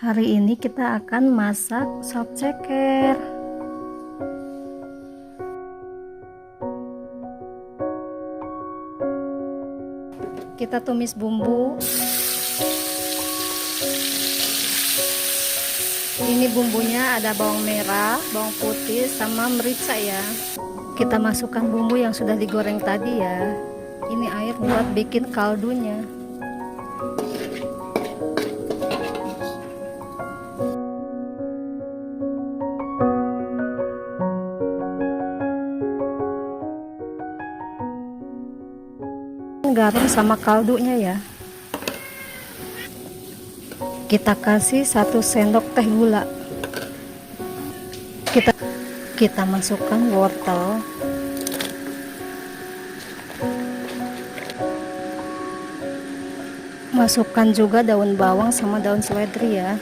Hari ini kita akan masak sop ceker. Kita tumis bumbu. Ini bumbunya ada bawang merah, bawang putih, sama merica ya. Kita masukkan bumbu yang sudah digoreng tadi ya. Ini air buat bikin kaldunya. Garam sama kaldunya ya. Kita kasih 1 sendok teh gula. Kita masukkan wortel. Masukkan juga daun bawang sama daun seledri ya.